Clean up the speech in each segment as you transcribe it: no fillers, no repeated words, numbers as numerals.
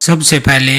सबसे पहले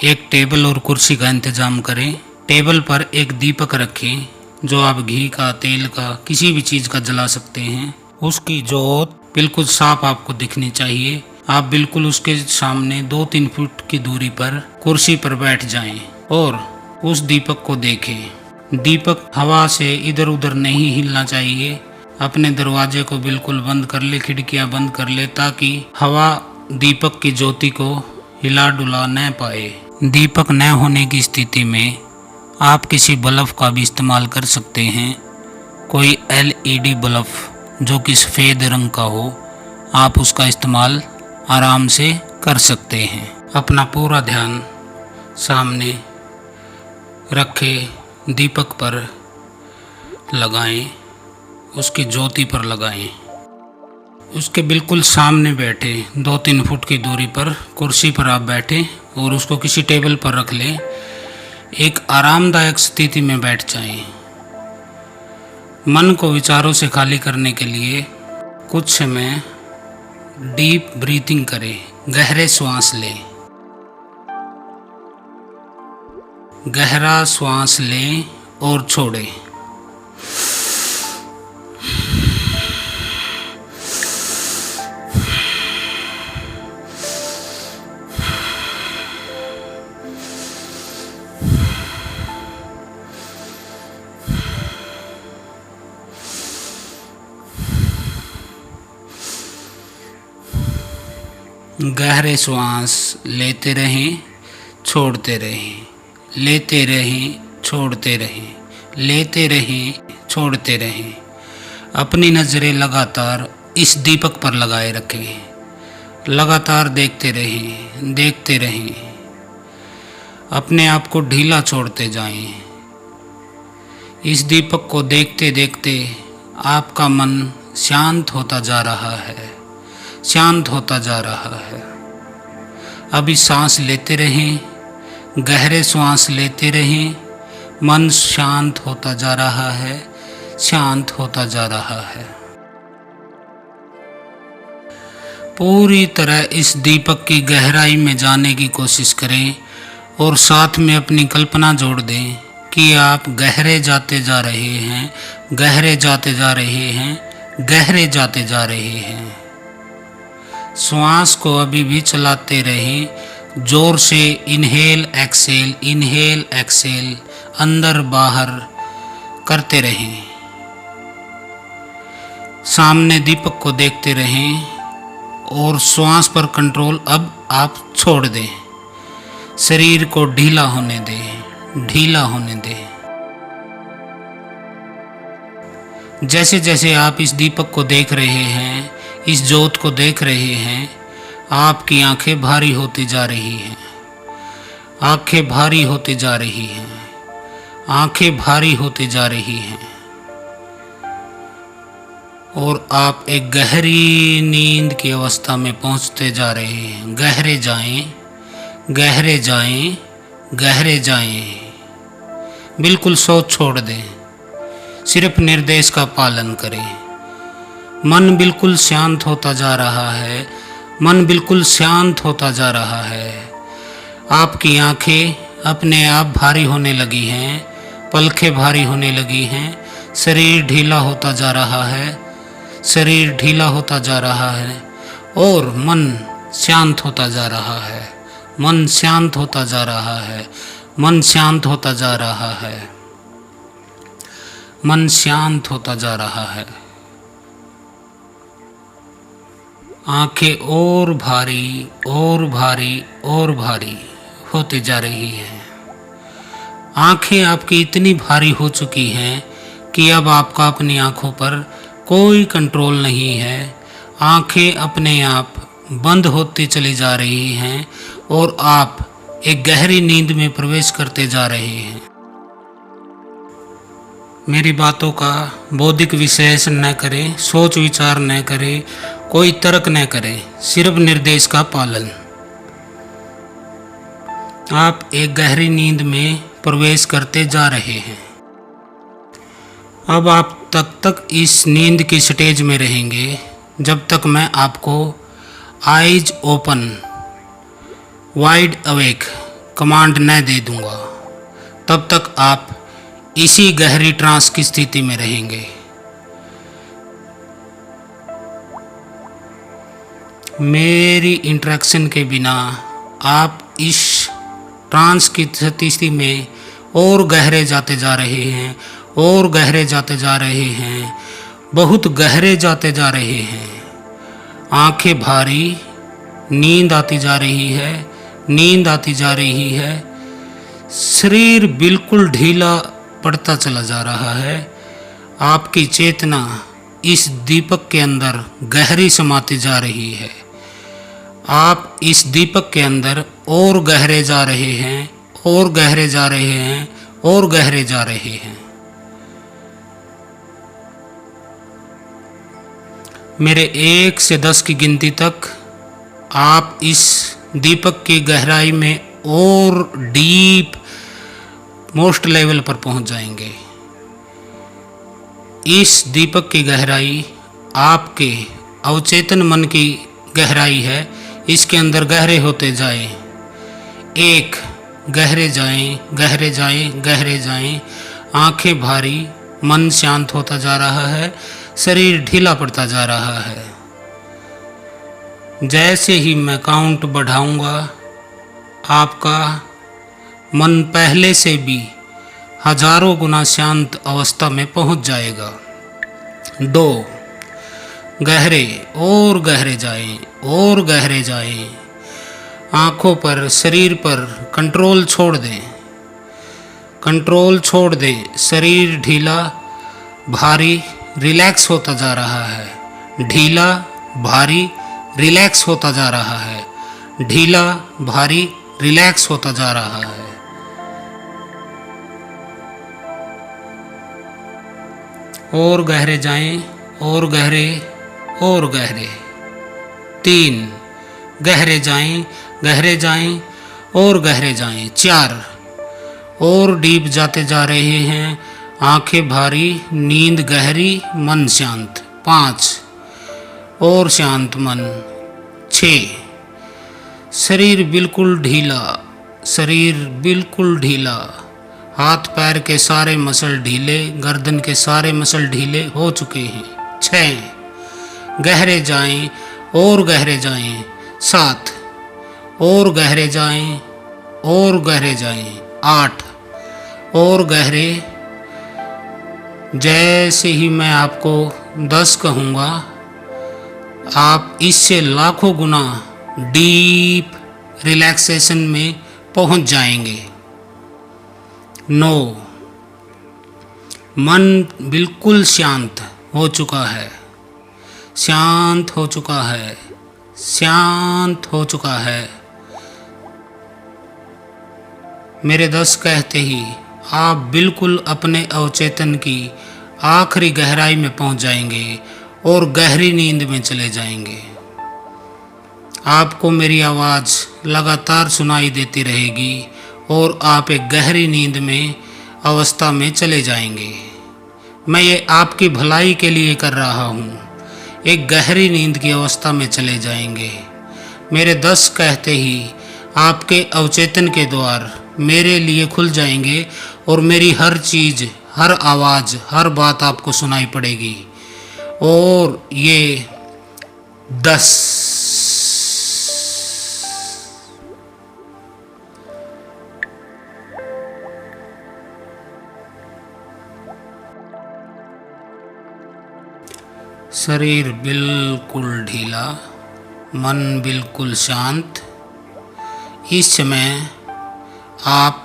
एक टेबल और कुर्सी का इंतजाम करें। टेबल पर एक दीपक रखें जो आप घी का, तेल का, किसी भी चीज़ का जला सकते हैं। उसकी जोत बिल्कुल साफ आपको दिखनी चाहिए। आप बिल्कुल उसके सामने 2-3 फुट की दूरी पर कुर्सी पर बैठ जाएं और उस दीपक को देखें। दीपक हवा से इधर उधर नहीं हिलना चाहिए। अपने दरवाजे को बिल्कुल बंद कर ले, खिड़कियां बंद कर ले, ताकि हवा दीपक की ज्योति को हिला डुला न पाए। दीपक न होने की स्थिति में आप किसी बल्ब का भी इस्तेमाल कर सकते हैं। कोई LED बल्ब जो कि सफ़ेद रंग का हो, आप उसका इस्तेमाल आराम से कर सकते हैं। अपना पूरा ध्यान सामने रखे दीपक पर लगाएं, उसकी ज्योति पर लगाएं। उसके बिल्कुल सामने बैठे 2-3 फुट की दूरी पर कुर्सी पर आप बैठे और उसको किसी टेबल पर रख लें। एक आरामदायक स्थिति में बैठ जाएं। मन को विचारों से खाली करने के लिए कुछ समय डीप ब्रीथिंग करें। गहरे श्वास लें, गहरा श्वास लें और छोड़ें। गहरे श्वास लेते रहें, छोड़ते रहें, लेते रहें, छोड़ते रहें, लेते रहें, छोड़ते रहें। अपनी नज़रें लगातार इस दीपक पर लगाए रखें। लगातार देखते रहें, देखते रहें। अपने आप को ढीला छोड़ते जाएं। इस दीपक को देखते देखते आपका मन शांत होता जा रहा है, शांत होता जा रहा है। अभी सांस लेते रहें, गहरे श्वास लेते रहें। मन शांत होता जा रहा है, शांत होता जा रहा है। पूरी तरह इस दीपक की गहराई में जाने की कोशिश करें और साथ में अपनी कल्पना जोड़ दें कि आप गहरे जाते जा रहे हैं, गहरे जाते जा रहे हैं, गहरे जाते जा रहे हैं। श्वास को अभी भी चलाते रहें। जोर से इनहेल एक्सेल, इनहेल एक्सेल, अंदर बाहर करते रहें। सामने दीपक को देखते रहें और श्वास पर कंट्रोल अब आप छोड़ दें। शरीर को ढीला होने दें, ढीला होने दें। जैसे जैसे आप इस दीपक को देख रहे हैं, इस ज्योत को देख रहे हैं, आपकी आंखें भारी होती जा रही हैं। आंखें भारी होती जा रही हैं। आंखें भारी होती जा रही हैं और आप एक गहरी नींद की अवस्था में पहुंचते जा रहे हैं। गहरे जाएं, गहरे जाएं, गहरे जाएं। बिल्कुल सोच छोड़ दें। सिर्फ निर्देश का पालन करें। मन बिल्कुल शांत होता जा रहा है। मन बिल्कुल शांत होता जा रहा है। आपकी आंखें अपने आप भारी होने लगी हैं। पलकें भारी होने लगी हैं। शरीर ढीला होता जा रहा है। शरीर ढीला होता जा रहा है और मन शांत होता जा रहा है। मन शांत होता जा रहा है। मन शांत होता जा रहा है। मन शांत होता जा रहा है। आंखें और भारी और भारी और भारी होती जा रही हैं। आंखें आपकी इतनी भारी हो चुकी हैं कि अब आपका अपनी आंखों पर कोई कंट्रोल नहीं है। आंखें अपने आप बंद होती चली जा रही हैं और आप एक गहरी नींद में प्रवेश करते जा रहे हैं। मेरी बातों का बौद्धिक विश्लेषण न करें, सोच विचार न करें, कोई तर्क न करें, सिर्फ निर्देश का पालन। आप एक गहरी नींद में प्रवेश करते जा रहे हैं। अब आप तब तक इस नींद की स्टेज में रहेंगे जब तक मैं आपको eyes open wide awake command न दे दूंगा, तब तक आप इसी गहरी ट्रांस की स्थिति में रहेंगे। मेरी इंटरेक्शन के बिना आप इस ट्रांस की स्थिति में और गहरे जाते जा रहे हैं, और गहरे जाते जा रहे हैं, बहुत गहरे जाते जा रहे हैं। आंखें भारी, नींद आती जा रही है, नींद आती जा रही है। शरीर बिल्कुल ढीला पड़ता चला जा रहा है। आपकी चेतना इस दीपक के अंदर गहरी समाती जा रही है। आप इस दीपक के अंदर और गहरे जा रहे हैं, और गहरे जा रहे हैं, और गहरे जा रहे हैं। मेरे 1 से 10 की गिनती तक आप इस दीपक की गहराई में और डीप मोस्ट लेवल पर पहुंच जाएंगे। इस दीपक की गहराई आपके अवचेतन मन की गहराई है। इसके अंदर गहरे होते जाएं। 1, गहरे जाएं, गहरे जाएं, गहरे जाएं। आंखें भारी, मन शांत होता जा रहा है, शरीर ढीला पड़ता जा रहा है। जैसे ही मैं काउंट बढ़ाऊंगा, आपका मन पहले से भी हजारों गुना शांत अवस्था में पहुंच जाएगा। 2, गहरे और गहरे जाएं, और गहरे जाएं। आंखों पर, शरीर पर कंट्रोल छोड़ दें, कंट्रोल छोड़ दें। शरीर ढीला, भारी, रिलैक्स होता जा रहा है। ढीला, भारी, रिलैक्स होता जा रहा है। ढीला, भारी, रिलैक्स होता जा रहा है। और गहरे जाएं, और गहरे, और गहरे। 3, गहरे जाएं, गहरे जाएं, और गहरे जाएं। 4, और डीप जाते जा रहे हैं। आंखें भारी, नींद गहरी, मन शांत। 5, और शांत मन। 6, शरीर बिल्कुल ढीला, शरीर बिल्कुल ढीला। हाथ पैर के सारे मसल ढीले, गर्दन के सारे मसल ढीले हो चुके हैं। 6, गहरे जाएं, और गहरे जाएं। 7, और गहरे जाएं, और गहरे जाएं। 8, और गहरे। जैसे ही मैं आपको 10 कहूँगा, आप इससे लाखों गुना डीप रिलैक्सेशन में पहुँच जाएंगे। 9, मन बिल्कुल शांत हो चुका है, शांत हो चुका है, शांत हो चुका है। मेरे 10 कहते ही आप बिल्कुल अपने अवचेतन की आखिरी गहराई में पहुंच जाएंगे और गहरी नींद में चले जाएंगे। आपको मेरी आवाज़ लगातार सुनाई देती रहेगी और आप एक गहरी नींद में अवस्था में चले जाएंगे। मैं ये आपकी भलाई के लिए कर रहा हूँ। एक गहरी नींद की अवस्था में चले जाएंगे। मेरे 10 कहते ही आपके अवचेतन के द्वार मेरे लिए खुल जाएंगे और मेरी हर चीज़, हर आवाज़, हर बात आपको सुनाई पड़ेगी। और ये 10, शरीर बिल्कुल ढीला, मन बिल्कुल शांत। इस समय आप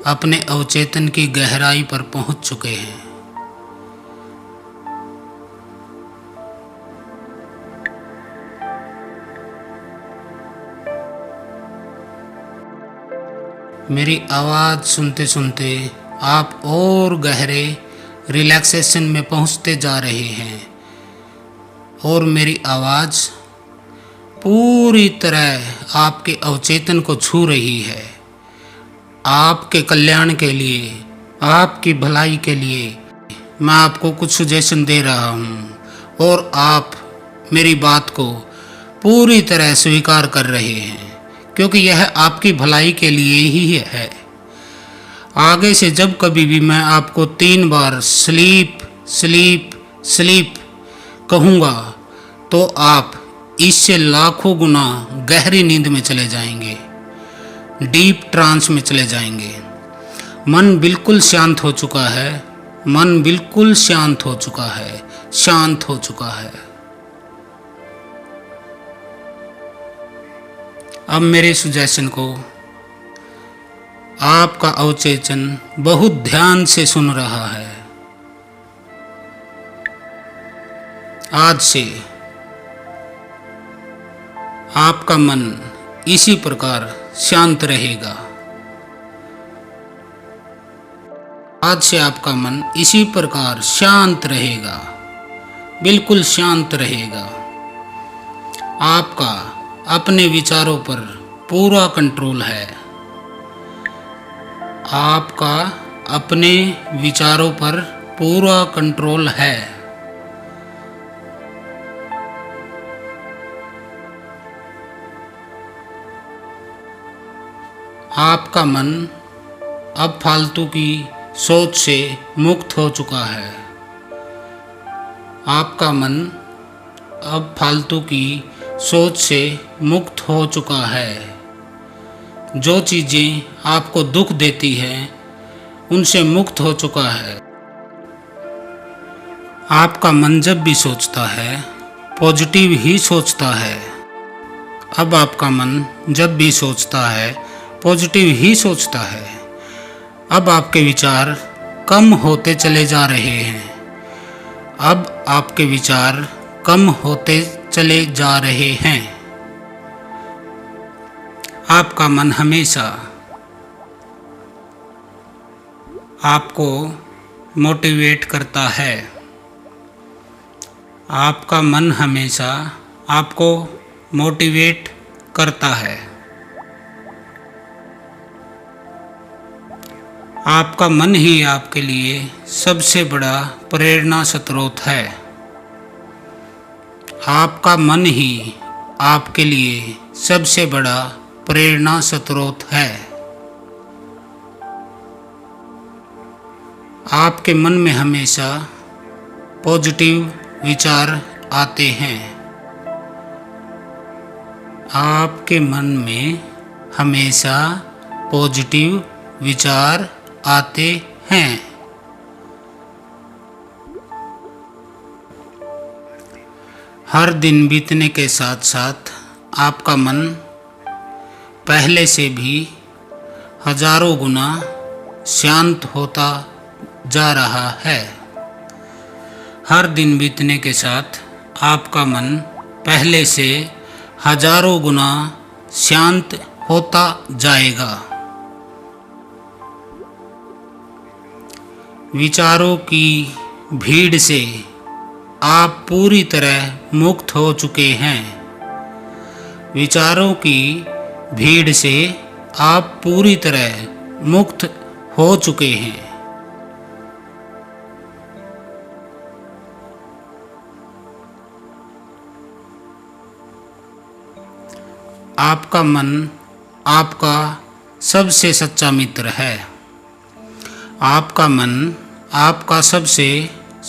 अपने अवचेतन की गहराई पर पहुंच चुके हैं। मेरी आवाज़ सुनते सुनते आप और गहरे रिलैक्सेशन में पहुंचते जा रहे हैं और मेरी आवाज़ पूरी तरह आपके अवचेतन को छू रही है। आपके कल्याण के लिए, आपकी भलाई के लिए मैं आपको कुछ सजेशन दे रहा हूँ और आप मेरी बात को पूरी तरह स्वीकार कर रहे हैं, क्योंकि यह आपकी भलाई के लिए ही है। आगे से जब कभी भी मैं आपको 3 बार स्लीप स्लीप स्लीप कहूँगा तो आप इससे लाखों गुना गहरी नींद में चले जाएंगे, डीप ट्रांस में चले जाएंगे। मन बिल्कुल शांत हो चुका है, मन बिल्कुल शांत हो चुका है, शांत हो चुका है। अब मेरे सुजेशन को आपका अवचेतन बहुत ध्यान से सुन रहा है। आज से आपका मन इसी प्रकार शांत रहेगा। आज से आपका मन इसी प्रकार शांत रहेगा, बिल्कुल शांत रहेगा। आपका अपने विचारों पर पूरा कंट्रोल है। आपका अपने विचारों पर पूरा कंट्रोल है। आपका मन अब फालतू की सोच से मुक्त हो चुका है। आपका मन अब फालतू की सोच से मुक्त हो चुका है। जो चीज़ें आपको दुख देती हैं उनसे मुक्त हो चुका है। आपका मन जब भी सोचता है पॉजिटिव ही सोचता है। अब आपका मन जब भी सोचता है पॉजिटिव ही सोचता है। अब आपके विचार कम होते चले जा रहे हैं। अब आपके विचार कम होते चले जा रहे हैं। आपका मन हमेशा आपको मोटिवेट करता है। आपका मन हमेशा आपको मोटिवेट करता है। आपका मन ही आपके लिए सबसे बड़ा प्रेरणा स्रोत है। आपका मन ही आपके लिए सबसे बड़ा प्रेरणा स्रोत है। आपके मन में हमेशा पॉजिटिव विचार आते हैं। आपके मन में हमेशा पॉजिटिव विचार आते हैं। हर दिन बीतने के साथ साथ आपका मन पहले से भी हजारों गुना शांत होता जा रहा है। हर दिन बीतने के साथ आपका मन पहले से हजारों गुना शांत होता जाएगा। विचारों की भीड़ से आप पूरी तरह मुक्त हो चुके हैं। विचारों की भीड़ से आप पूरी तरह मुक्त हो चुके हैं। आपका मन आपका सबसे सच्चा मित्र है। आपका मन आपका सबसे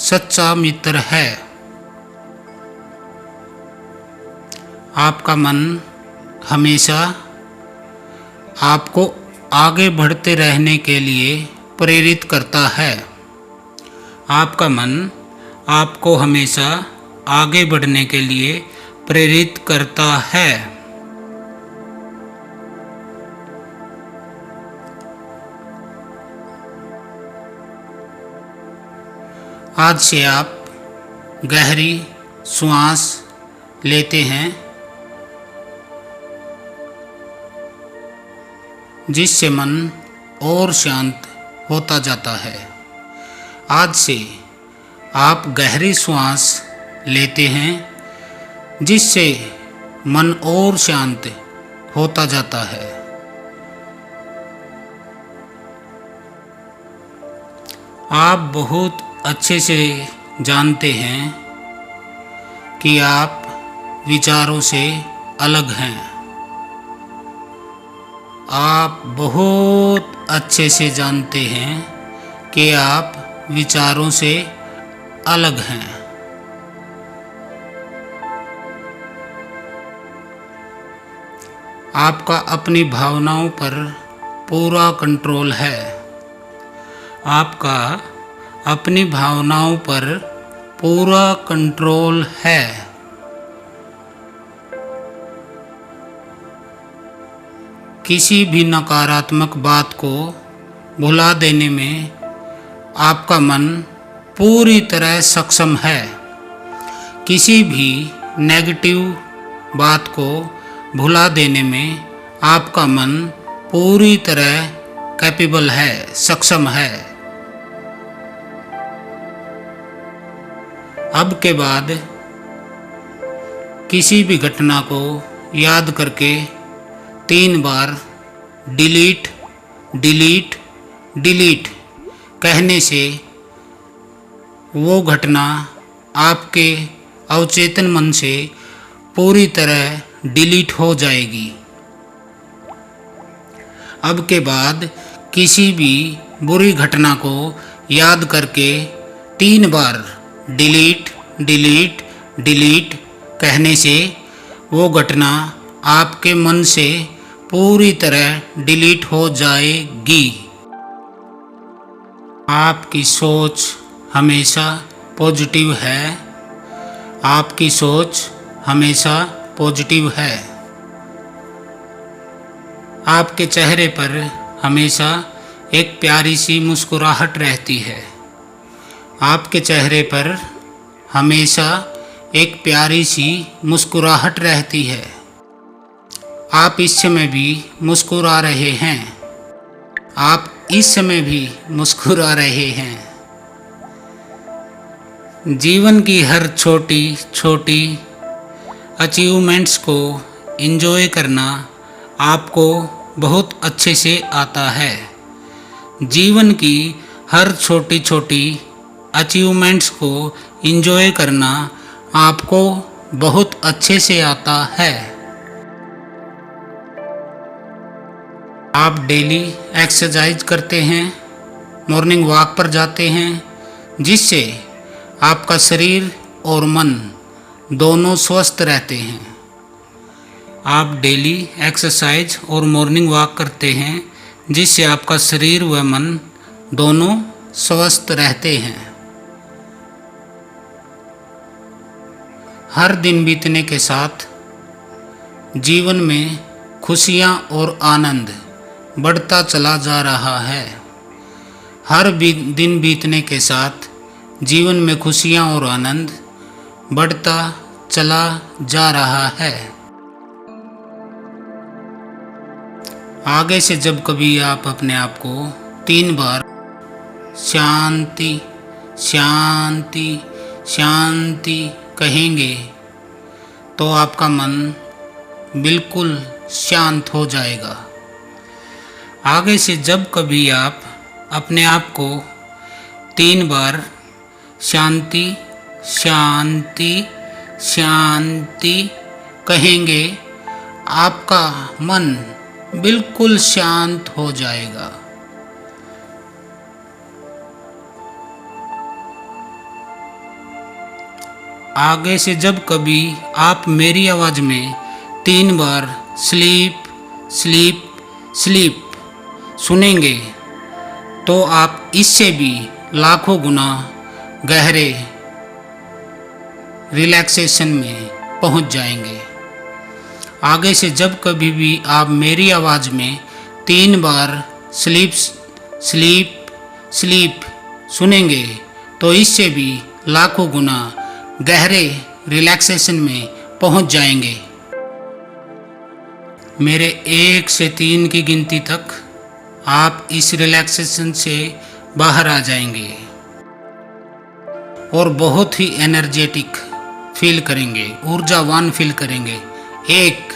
सच्चा मित्र है। आपका मन हमेशा आपको आगे बढ़ते रहने के लिए प्रेरित करता है। आपका मन आपको हमेशा आगे बढ़ने के लिए प्रेरित करता है। आज से आप गहरी श्वास लेते हैं जिससे मन और शांत होता जाता है। आज से आप गहरी श्वास लेते हैं जिससे मन और शांत होता जाता है। आप बहुत अच्छे से जानते हैं कि आप विचारों से अलग हैं। आप बहुत अच्छे से जानते हैं कि आप विचारों से अलग हैं। आपका अपनी भावनाओं पर पूरा कंट्रोल है। आपका अपनी भावनाओं पर पूरा कंट्रोल है। किसी भी नकारात्मक बात को भुला देने में आपका मन पूरी तरह सक्षम है। किसी भी नेगेटिव बात को भुला देने में आपका मन पूरी तरह कैपेबल है, सक्षम है। अब के बाद किसी भी घटना को याद करके 3 बार डिलीट डिलीट डिलीट कहने से वो घटना आपके अवचेतन मन से पूरी तरह डिलीट हो जाएगी। अब के बाद किसी भी बुरी घटना को याद करके 3 बार डिलीट डिलीट डिलीट कहने से वो घटना आपके मन से पूरी तरह डिलीट हो जाएगी। आपकी सोच हमेशा पॉजिटिव है। आपकी सोच हमेशा पॉजिटिव है। आपके चेहरे पर हमेशा एक प्यारी सी मुस्कुराहट रहती है। आपके चेहरे पर हमेशा एक प्यारी सी मुस्कुराहट रहती है। आप इस समय भी मुस्कुरा रहे हैं। आप इस समय भी मुस्कुरा रहे हैं। जीवन की हर छोटी छोटी अचीवमेंट्स को एंजॉय करना आपको बहुत अच्छे से आता है। जीवन की हर छोटी छोटी अचीवमेंट्स को एंजॉय करना आपको बहुत अच्छे से आता है। आप डेली एक्सरसाइज करते हैं, मॉर्निंग वॉक पर जाते हैं, जिससे आपका शरीर और मन दोनों स्वस्थ रहते हैं। आप डेली एक्सरसाइज और मॉर्निंग वॉक करते हैं, जिससे आपका शरीर व मन दोनों स्वस्थ रहते हैं। हर दिन बीतने के साथ जीवन में खुशियाँ और आनंद बढ़ता चला जा रहा है। हर दिन बीतने के साथ जीवन में खुशियाँ और आनंद बढ़ता चला जा रहा है। आगे से जब कभी आप अपने आप को 3 बार शांति शांति शांति कहेंगे तो आपका मन बिल्कुल शांत हो जाएगा। आगे से जब कभी आप अपने आप को 3 बार शांति शांति शांति कहेंगे, आपका मन बिल्कुल शांत हो जाएगा। आगे से जब कभी आप मेरी आवाज़ में 3 बार स्लीप स्लीप स्लीप सुनेंगे तो आप इससे भी लाखों गुना गहरे रिलैक्सेशन में पहुंच जाएंगे। आगे से जब कभी भी आप मेरी आवाज़ में 3 बार स्लीप स्लीप स्लीप सुनेंगे तो इससे भी लाखों गुना गहरे रिलैक्सेशन में पहुंच जाएंगे। मेरे 1 से 3 की गिनती तक आप इस रिलैक्सेशन से बाहर आ जाएंगे और बहुत ही एनर्जेटिक फील करेंगे, ऊर्जावान फील करेंगे। 1,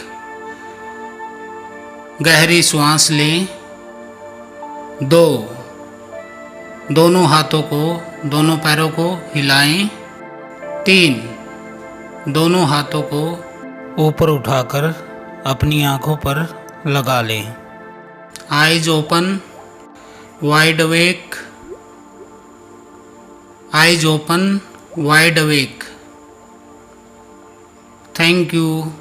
गहरी सांस लें। 2, दोनों हाथों को, दोनों पैरों को हिलाएं। 3, दोनों हाथों को ऊपर उठाकर अपनी आंखों पर लगा लें। Eyes open, wide awake, eyes open, wide awake. Thank you.